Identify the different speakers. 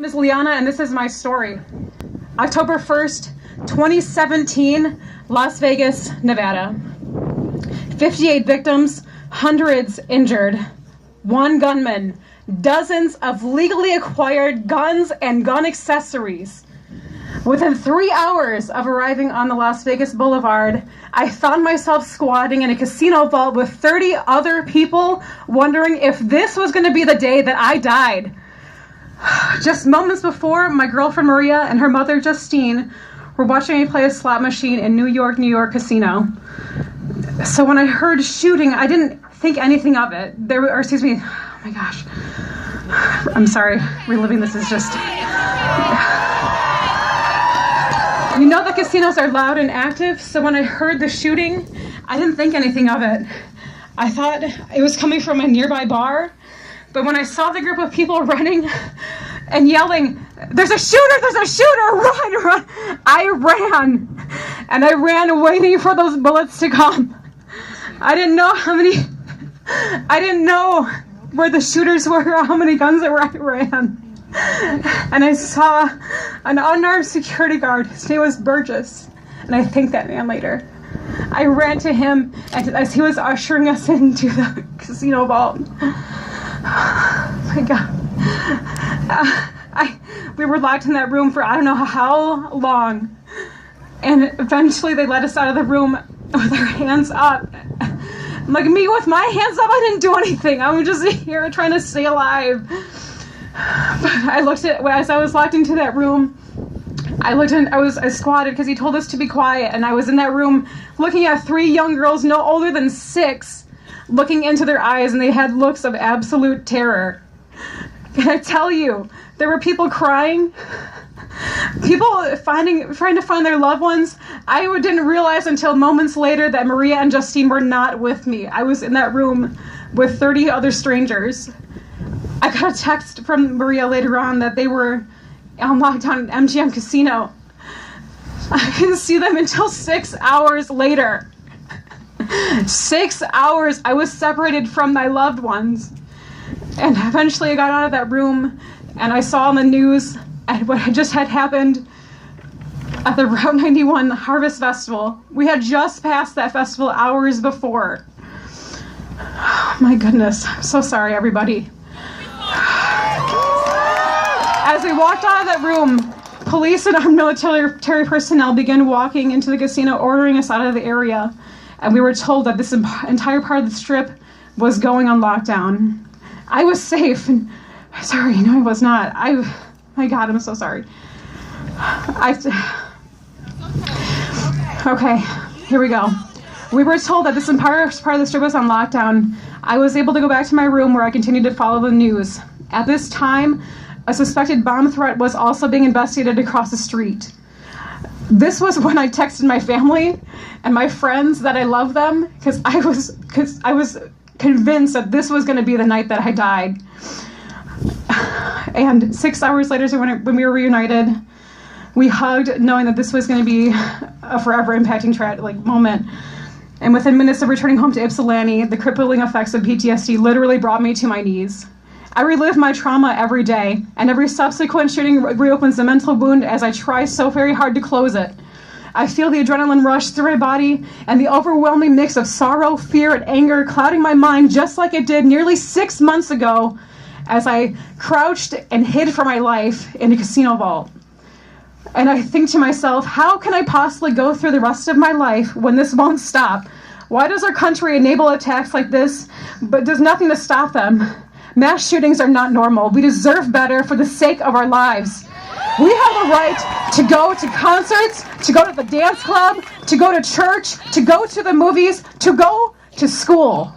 Speaker 1: My name is Liana, and this is my story. October 1st, 2017, Las Vegas, Nevada. 58 victims, hundreds injured. One gunman, dozens of legally acquired guns and gun accessories. Within 3 hours of arriving on the Las Vegas Boulevard, I found myself squatting in a casino vault with 30 other people, wondering if this was going to be the day that I died. Just moments before, my girlfriend Maria and her mother Justine were watching me play a slot machine in New York casino. So when I heard shooting, I didn't think anything of it. Oh my gosh. I'm sorry, reliving this is just... You know the casinos are loud and active, so when I heard the shooting, I didn't think anything of it. I thought it was coming from a nearby bar, but when I saw the group of people running and yelling, there's a shooter, run, I ran waiting for those bullets to come. I didn't know where the shooters were or how many guns there were. I ran. And I saw an unarmed security guard. His name was Burgess, and I thanked that man later. I ran to him as he was ushering us into the casino vault. Oh my God. We were locked in that room for I don't know how long. And eventually they let us out of the room with our hands up. Like me with my hands up, I didn't do anything. I was just here trying to stay alive. But as I was locked into that room, I squatted because he told us to be quiet, and I was in that room looking at 3 young girls no older than 6, looking into their eyes, and they had looks of absolute terror. Can I tell you, there were people crying, people trying to find their loved ones. I didn't realize until moments later that Maria and Justine were not with me. I was in that room with 30 other strangers. I got a text from Maria later on that they were on lockdown at MGM Casino. I didn't see them until 6 hours later. 6 hours I was separated from my loved ones. And eventually I got out of that room and I saw on the news what had just happened at the Route 91 Harvest Festival. We had just passed that festival hours before. Oh my goodness, I'm so sorry everybody. As we walked out of that room, police and armed military personnel began walking into the casino, ordering us out of the area. And we were told that this entire part of the strip was going on lockdown. I was safe. And sorry, no, I was not. My God, I'm so sorry. Okay, here we go. We were told that this entire part of the strip was on lockdown. I was able to go back to my room where I continued to follow the news. At this time, a suspected bomb threat was also being investigated across the street. This was when I texted my family and my friends that I love them because I was convinced that this was going to be the night that I died. And 6 hours later, when we were reunited, we hugged, knowing that this was going to be a forever impacting moment. And within minutes of returning home to Ypsilanti, the crippling effects of PTSD literally brought me to my knees. I relive my trauma every day, and every subsequent shooting reopens the mental wound as I try so very hard to close it. I feel the adrenaline rush through my body and the overwhelming mix of sorrow, fear, and anger clouding my mind just like it did nearly 6 months ago as I crouched and hid for my life in a casino vault. And I think to myself, how can I possibly go through the rest of my life when this won't stop? Why does our country enable attacks like this, but does nothing to stop them? Mass shootings are not normal. We deserve better for the sake of our lives. We have the right to go to concerts, to go to the dance club, to go to church, to go to the movies, to go to school.